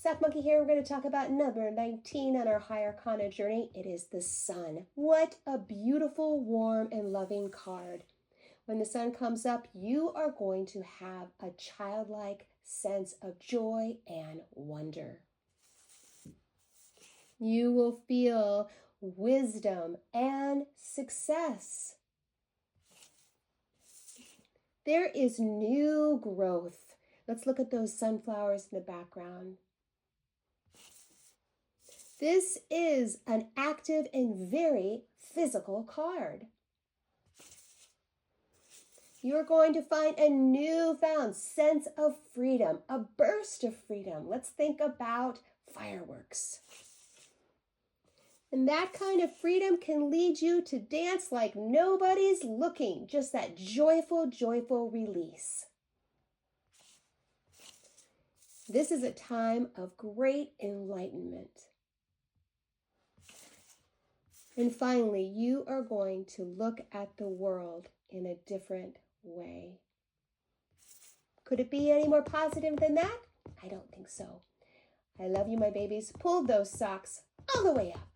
Sock Monkey here. We're going to talk about number 19 on our High Arcana journey. It is the sun. What a beautiful, warm, and loving card. When the sun comes up, you are going to have a childlike sense of joy and wonder. You will feel wisdom and success. There is new growth. Let's look at those sunflowers in the background. This is an active and very physical card. You're going to find a newfound sense of freedom, a burst of freedom. Let's think about fireworks. And that kind of freedom can lead you to dance like nobody's looking, just that joyful, joyful release. This is a time of great enlightenment. And finally, you are going to look at the world in a different way. Could it be any more positive than that? I don't think so. I love you, my babies. Pull those socks all the way up.